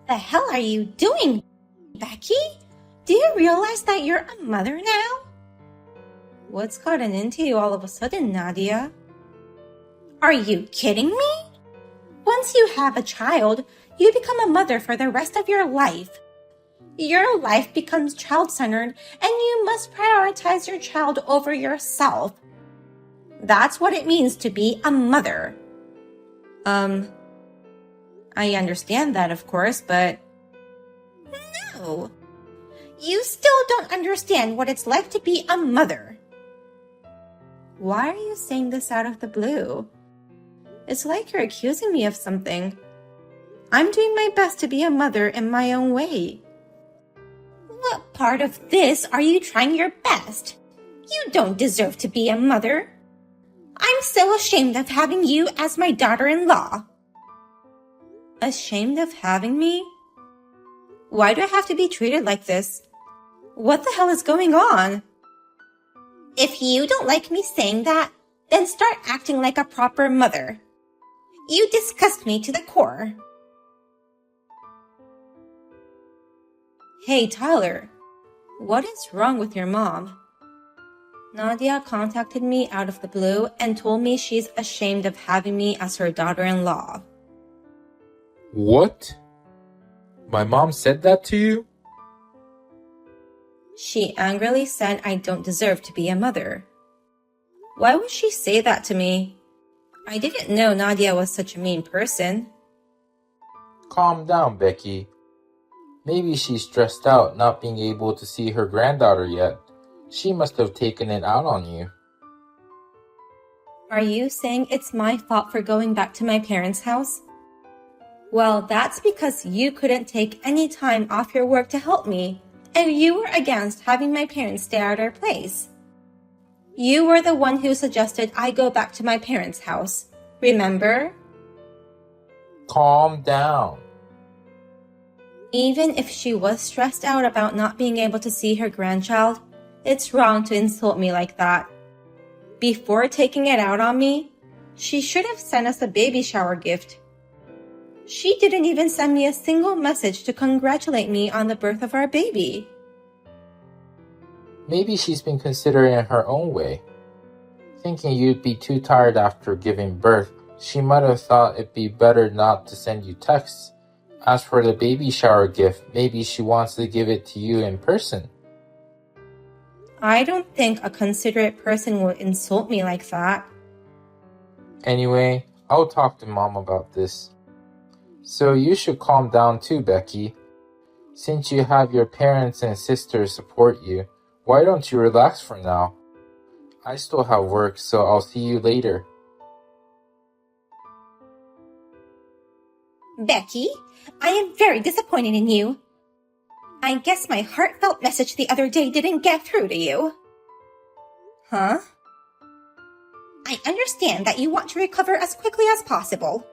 The hell are you doing, Becky? Do you realize that you're a mother now? What's gotten into you all of a sudden, Nadia? Are you kidding me? Once you have a child, you become a mother for the rest of your life. Your life becomes child-centered, and you must prioritize your child over yourself. That's what it means to be a mother. I understand that, of course, but... No! You still don't understand what it's like to be a mother. Why are you saying this out of the blue? It's like you're accusing me of something. I'm doing my best to be a mother in my own way. What part of this are you trying your best? You don't deserve to be a mother. I'm so ashamed of having you as my daughter-in-law. Ashamed of having me? Why do I have to be treated like this? What the hell is going on? If you don't like me saying that, then start acting like a proper mother. You disgust me to the core. Hey, Tyler. What is wrong with your mom? Nadia contacted me out of the blue and told me she's ashamed of having me as her daughter-in-law. What? My mom said that to you? She angrily said I don't deserve to be a mother. Why would she say that to me? I didn't know Nadia was such a mean person. Calm down, Becky. Maybe she's stressed out not being able to see her granddaughter yet. She must have taken it out on you. Are you saying it's my fault for going back to my parents' house? Well, that's because you couldn't take any time off your work to help me, and you were against having my parents stay at our place. You were the one who suggested I go back to my parents' house. Remember? Calm down. Even if she was stressed out about not being able to see her grandchild, it's wrong to insult me like that. Before taking it out on me, she should have sent us a baby shower gift. She didn't even send me a single message to congratulate me on the birth of our baby. Maybe she's been considering it her own way. Thinking you'd be too tired after giving birth, she might have thought it'd be better not to send you texts. As for the baby shower gift, maybe she wants to give it to you in person. I don't think a considerate person would insult me like that. Anyway, I'll talk to Mom about this. So you should calm down too, Becky. Since you have your parents and sisters support you, why don't you relax for now? I still have work, so I'll see you later. Becky, I am very disappointed in you. I guess my heartfelt message the other day didn't get through to you. Huh? I understand that you want to recover as quickly as possible.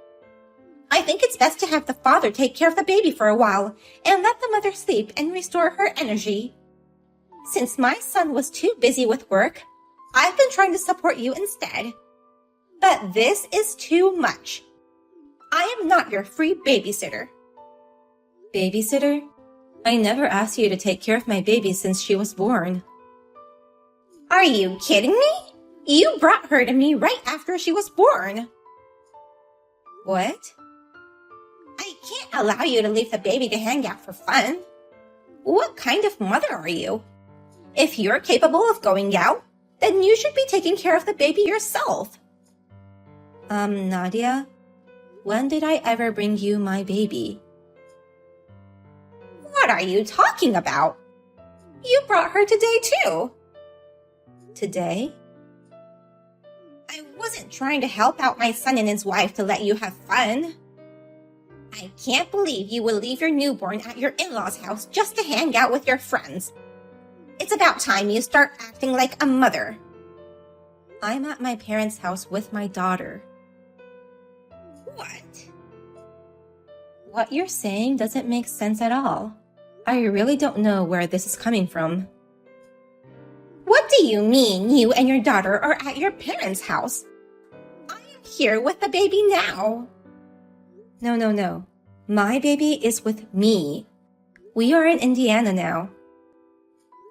I think it's best to have the father take care of the baby for a while and let the mother sleep and restore her energy. Since my son was too busy with work, I've been trying to support you instead. But this is too much. I am not your free babysitter. Babysitter? I never asked you to take care of my baby since she was born. Are you kidding me? You brought her to me right after she was born. What? I can't allow you to leave the baby to hang out for fun. What kind of mother are you? If you're capable of going out, then you should be taking care of the baby yourself. Nadia, when did I ever bring you my baby? What are you talking about? You brought her today too. Today? I wasn't trying to help out my son and his wife to let you have fun. I can't believe you would leave your newborn at your in-laws' house just to hang out with your friends. It's about time you start acting like a mother. I'm at my parents' house with my daughter. What? What you're saying doesn't make sense at all. I really don't know where this is coming from. What do you mean you and your daughter are at your parents' house? I am here with the baby now. No. My baby is with me. We are in Indiana now.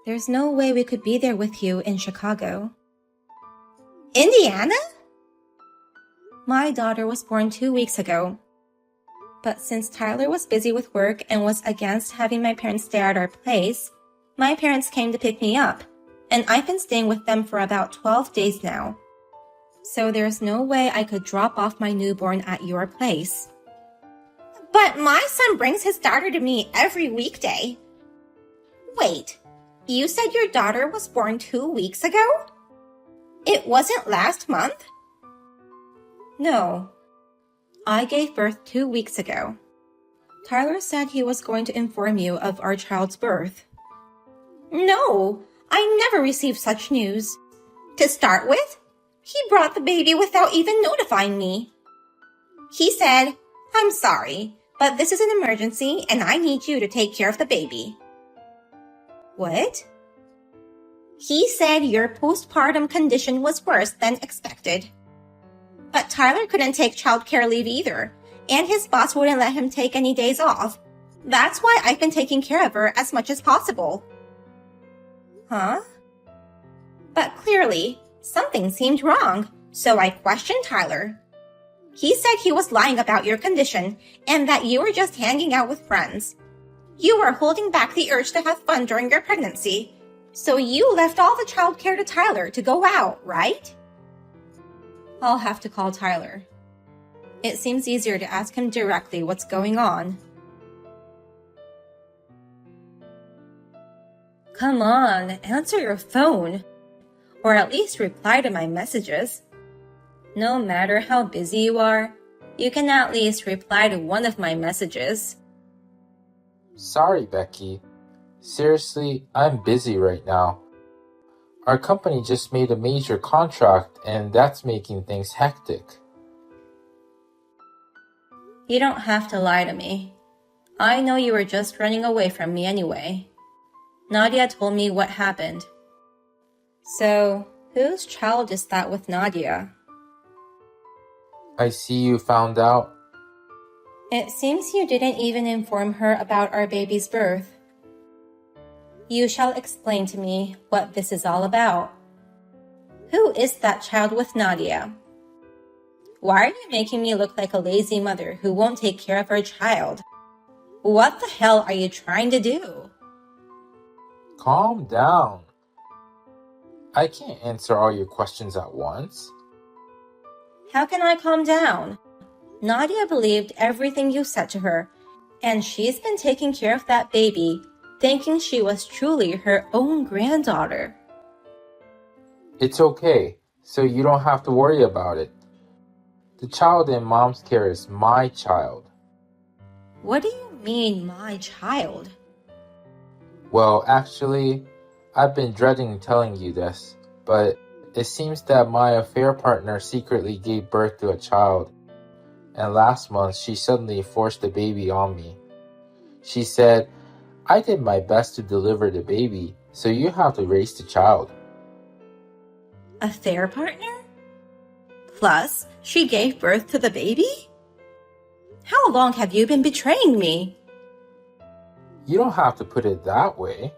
There's no way we could be there with you in Chicago. Indiana? My daughter was born 2 weeks ago. But since Tyler was busy with work and was against having my parents stay at our place, my parents came to pick me up, and I've been staying with them for about 12 days now. So there's no way I could drop off my newborn at your place. But my son brings his daughter to me every weekday. Wait, you said your daughter was born 2 weeks ago? It wasn't last month? No. I gave birth 2 weeks ago. Tyler said he was going to inform you of our child's birth. No, I never received such news. To start with, he brought the baby without even notifying me. He said, "I'm sorry, but this is an emergency and I need you to take care of the baby." What? He said your postpartum condition was worse than expected. But Tyler couldn't take childcare leave either, and his boss wouldn't let him take any days off. That's why I've been taking care of her as much as possible. Huh? But clearly, something seemed wrong, so I questioned Tyler. He said he was lying about your condition and that you were just hanging out with friends. You were holding back the urge to have fun during your pregnancy, so you left all the childcare to Tyler to go out, right? I'll have to call Tyler. It seems easier to ask him directly what's going on. Come on, answer your phone. Or at least reply to my messages. No matter how busy you are, you can at least reply to one of my messages. Sorry, Becky. Seriously, I'm busy right now. Our company just made a major contract and that's making things hectic. You don't have to lie to me. I know you were just running away from me anyway. Nadia told me what happened. So, whose child is that with Nadia? I see you found out. It seems you didn't even inform her about our baby's birth. You shall explain to me what this is all about. Who is that child with Nadia? Why are you making me look like a lazy mother who won't take care of her child? What the hell are you trying to do? Calm down. I can't answer all your questions at once. How can I calm down? Nadia believed everything you said to her, and she's been taking care of that baby, thinking she was truly her own granddaughter. It's okay, so you don't have to worry about it. The child in Mom's care is my child. What do you mean, my child? Well, actually, I've been dreading telling you this, but it seems that my affair partner secretly gave birth to a child, and last month she suddenly forced the baby on me. She said, "I did my best to deliver the baby, so you have to raise the child." Affair partner? Plus, she gave birth to the baby? How long have you been betraying me? You don't have to put it that way.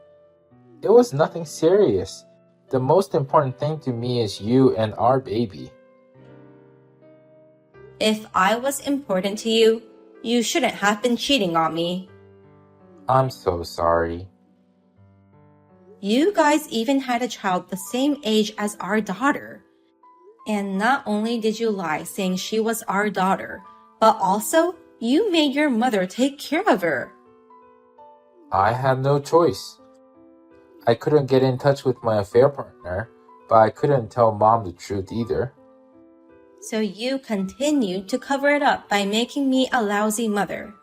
It was nothing serious. The most important thing to me is you and our baby. If I was important to you, you shouldn't have been cheating on me. I'm so sorry. You guys even had a child the same age as our daughter. And not only did you lie saying she was our daughter, but also you made your mother take care of her. I had no choice. I couldn't get in touch with my affair partner, but I couldn't tell Mom the truth either. So you continued to cover it up by making me a lousy mother.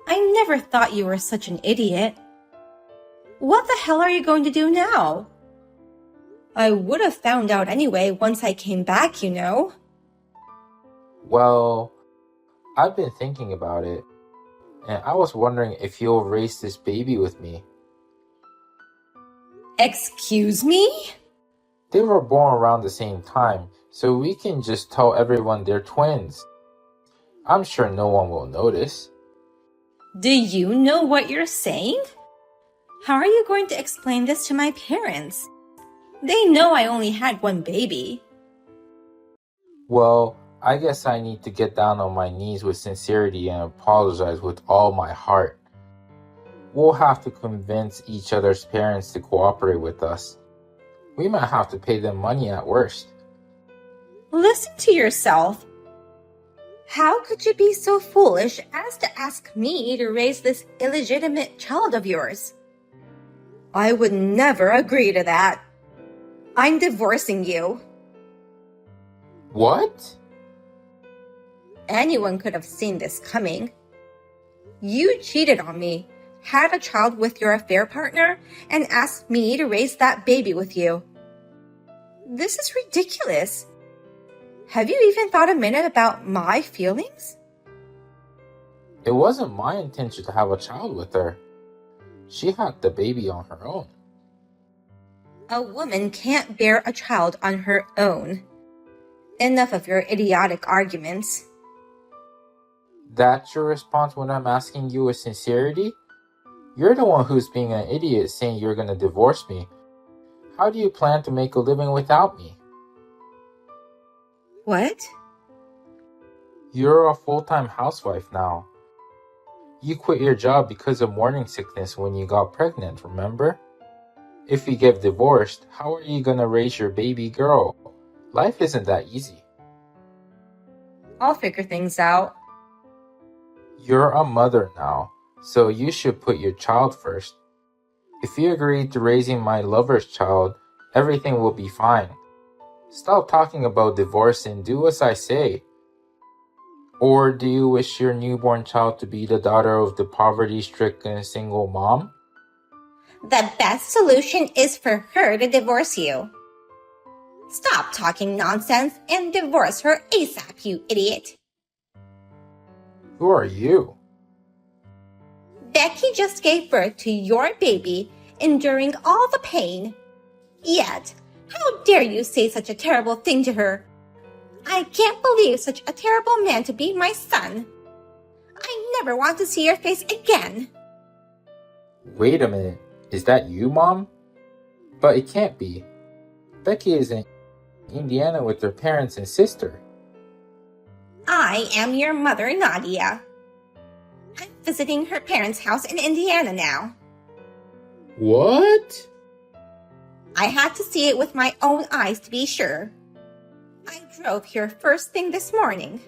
I never thought you were such an idiot. What the hell are you going to do now? I would have found out anyway once I came back, you know. Well, I've been thinking about it, and I was wondering if you'll raise this baby with me. Excuse me? They were born around the same time, so we can just tell everyone they're twins. I'm sure no one will notice. Do you know what you're saying? How are you going to explain this to my parents? They know I only had one baby. Well, I guess I need to get down on my knees with sincerity and apologize with all my heart. We'll have to convince each other's parents to cooperate with us. We might have to pay them money at worst. Listen to yourself. How could you be so foolish as to ask me to raise this illegitimate child of yours? I would never agree to that. I'm divorcing you. What? Anyone could have seen this coming. You cheated on me, had a child with your affair partner, and asked me to raise that baby with you. This is ridiculous. Have you even thought a minute about my feelings? It wasn't my intention to have a child with her. She had the baby on her own. A woman can't bear a child on her own. Enough of your idiotic arguments. That's your response when I'm asking you with sincerity? You're the one who's being an idiot saying you're gonna divorce me. How do you plan to make a living without me? What? You're a full-time housewife now. You quit your job because of morning sickness when you got pregnant, remember? If you get divorced, how are you gonna raise your baby girl? Life isn't that easy. I'll figure things out. You're a mother now, so you should put your child first. If you agree to raising my lover's child, everything will be fine. Stop talking about divorce and do as I say. Or do you wish your newborn child to be the daughter of the poverty-stricken single mom? The best solution is for her to divorce you. Stop talking nonsense and divorce her ASAP, you idiot. Who are you? Becky just gave birth to your baby, enduring all the pain. Yet, how dare you say such a terrible thing to her? I can't believe such a terrible man to be my son. I never want to see your face again. Wait a minute. Is that you, Mom? But it can't be. Becky is in Indiana with her parents and sister. I am your mother, Nadia. I'm visiting her parents' house in Indiana now. What? I had to see it with my own eyes to be sure. I drove here first thing this morning.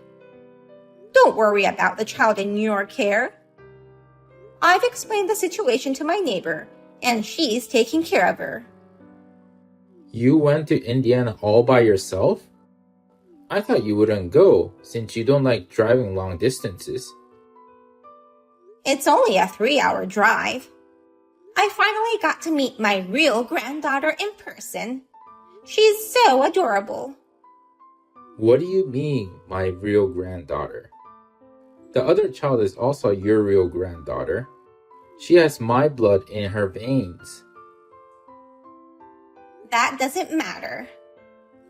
Don't worry about the child in your care. I've explained the situation to my neighbor, and she's taking care of her. You went to Indiana all by yourself? I thought you wouldn't go, since you don't like driving long distances. It's only a 3-hour drive. I finally got to meet my real granddaughter in person. She's so adorable. What do you mean, my real granddaughter? The other child is also your real granddaughter. She has my blood in her veins. That doesn't matter.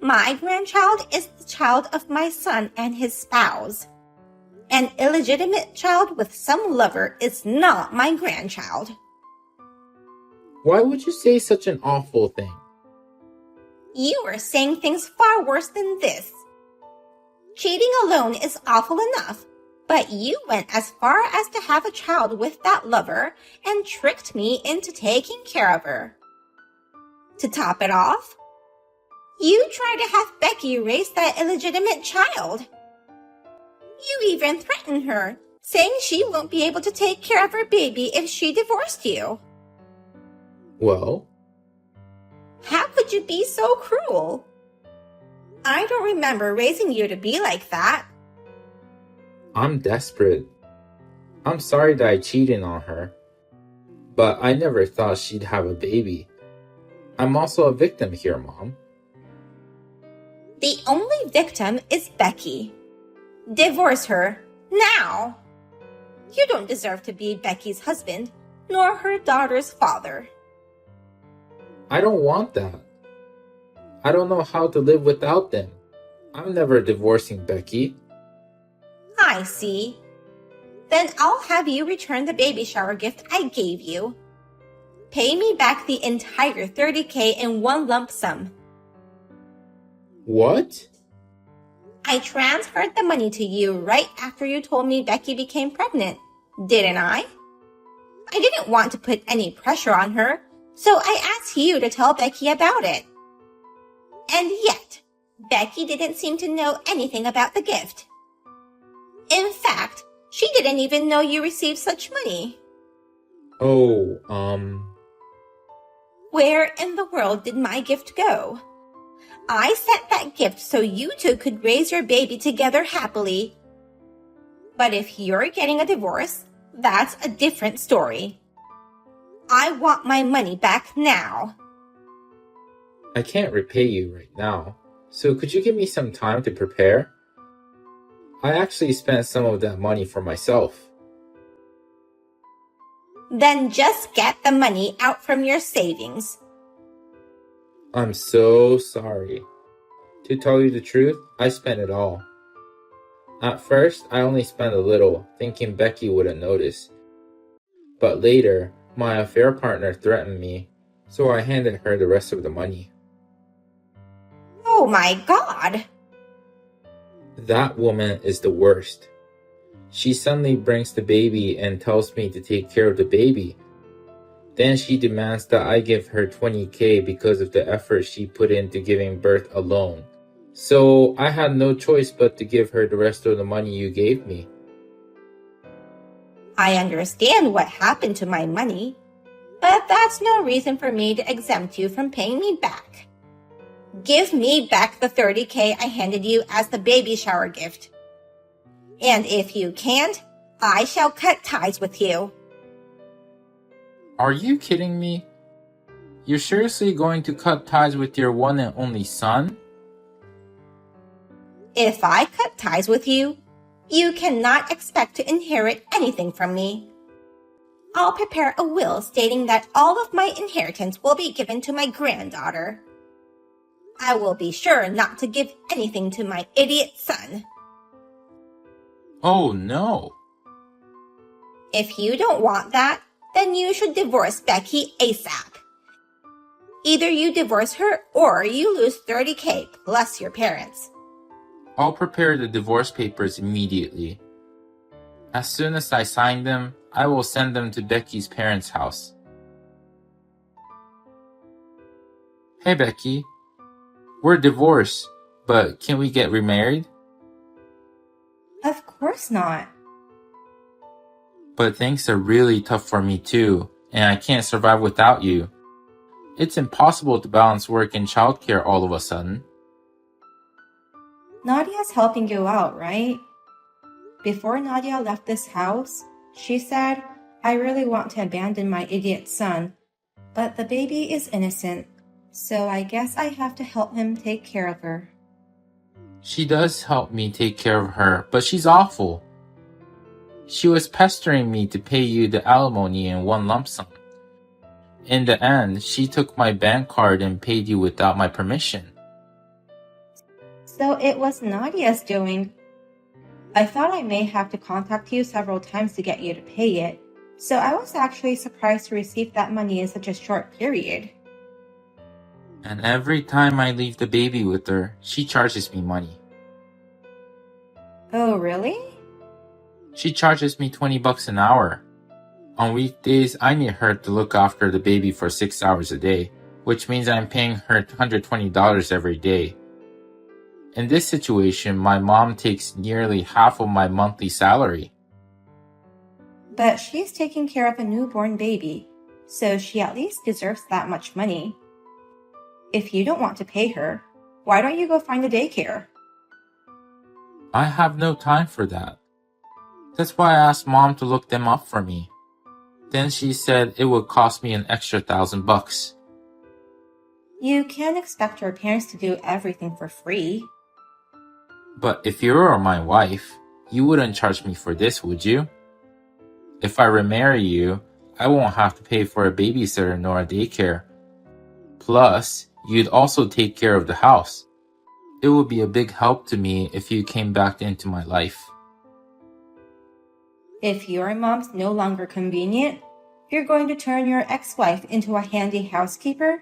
My grandchild is the child of my son and his spouse. An illegitimate child with some lover is not my grandchild. Why would you say such an awful thing? You are saying things far worse than this. Cheating alone is awful enough, but you went as far as to have a child with that lover and tricked me into taking care of her. To top it off, you tried to have Becky raise that illegitimate child. You even threatened her, saying she won't be able to take care of her baby if she divorced you. Well? How could you be so cruel? I don't remember raising you to be like that. I'm desperate. I'm sorry that I cheated on her. But I never thought she'd have a baby. I'm also a victim here, Mom. The only victim is Becky. Divorce her, now. You don't deserve to be Becky's husband, nor her daughter's father. I don't want that. I don't know how to live without them. I'm never divorcing Becky. I see. Then I'll have you return the baby shower gift I gave you. Pay me back the entire $30,000 in one lump sum. What? I transferred the money to you right after you told me Becky became pregnant, didn't I? I didn't want to put any pressure on her, so I asked you to tell Becky about it. And yet, Becky didn't seem to know anything about the gift. In fact, she didn't even know you received such money. Oh, Where in the world did my gift go? I sent that gift so you two could raise your baby together happily. But if you're getting a divorce, that's a different story. I want my money back now. I can't repay you right now. So could you give me some time to prepare? I actually spent some of that money for myself. Then just get the money out from your savings. I'm so sorry. To tell you the truth, I spent it all. At first, I only spent a little, thinking Becky wouldn't notice. But later, my affair partner threatened me, so I handed her the rest of the money. Oh my God! That woman is the worst. She suddenly brings the baby and tells me to take care of the baby. Then she demands that I give her $20,000 because of the effort she put into giving birth alone. So I had no choice but to give her the rest of the money you gave me. I understand what happened to my money, but that's no reason for me to exempt you from paying me back. Give me back the $30,000 I handed you as the baby shower gift. And if you can't, I shall cut ties with you. Are you kidding me? You're seriously going to cut ties with your one and only son? If I cut ties with you, you cannot expect to inherit anything from me. I'll prepare a will stating that all of my inheritance will be given to my granddaughter. I will be sure not to give anything to my idiot son. Oh no. If you don't want that, then you should divorce Becky ASAP. Either you divorce her or you lose $30,000 plus your parents. I'll prepare the divorce papers immediately. As soon as I sign them, I will send them to Becky's parents' house. Hey Becky, we're divorced, but can we get remarried? Of course not. But things are really tough for me too, and I can't survive without you. It's impossible to balance work and childcare all of a sudden. Nadia's helping you out, right? Before Nadia left this house, she said, I really want to abandon my idiot son, but the baby is innocent, so I guess I have to help him take care of her. She does help me take care of her, but she's awful. She was pestering me to pay you the alimony in one lump sum. In the end, she took my bank card and paid you without my permission. So it was Nadia's doing. I thought I may have to contact you several times to get you to pay it, so I was actually surprised to receive that money in such a short period. And every time I leave the baby with her, she charges me money. Oh, really? She charges me $20 an hour. On weekdays, I need her to look after the baby for 6 hours a day, which means I'm paying her $120 every day. In this situation, my mom takes nearly half of my monthly salary. But she's taking care of a newborn baby, so she at least deserves that much money. If you don't want to pay her, why don't you go find a daycare? I have no time for that. That's why I asked Mom to look them up for me. Then she said it would cost me an extra $1,000. You can't expect your parents to do everything for free. But if you were my wife, you wouldn't charge me for this, would you? If I remarry you, I won't have to pay for a babysitter nor a daycare. Plus, you'd also take care of the house. It would be a big help to me if you came back into my life. If your mom's no longer convenient, you're going to turn your ex-wife into a handy housekeeper?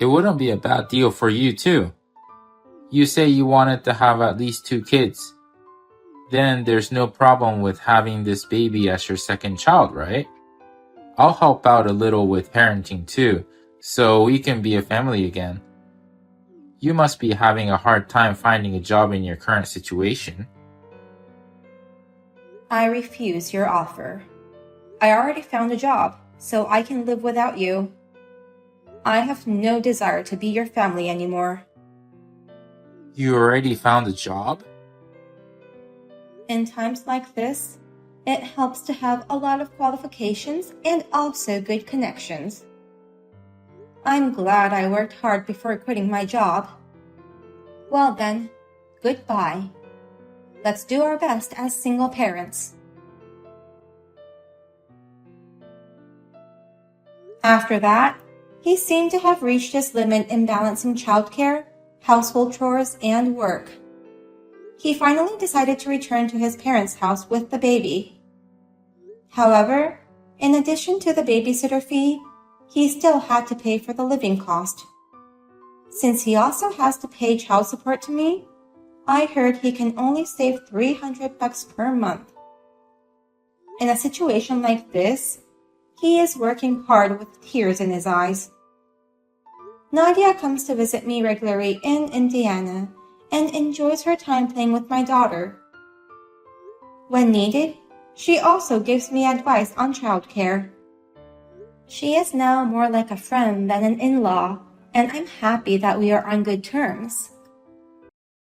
It wouldn't be a bad deal for you too. You say you wanted to have at least 2 kids. Then there's no problem with having this baby as your second child, right? I'll help out a little with parenting too, so we can be a family again. You must be having a hard time finding a job in your current situation. I refuse your offer. I already found a job, so I can live without you. I have no desire to be your family anymore. You already found a job? In times like this, it helps to have a lot of qualifications and also good connections. I'm glad I worked hard before quitting my job. Well then, goodbye. Let's do our best as single parents. After that, he seemed to have reached his limit in balancing childcare, household chores, and work. He finally decided to return to his parents' house with the baby. However, in addition to the babysitter fee, he still had to pay for the living cost. Since he also has to pay child support to me, I heard he can only save $300 per month. In a situation like this, he is working hard with tears in his eyes. Nadia comes to visit me regularly in Indiana and enjoys her time playing with my daughter. When needed, she also gives me advice on childcare. She is now more like a friend than an in-law, and I'm happy that we are on good terms.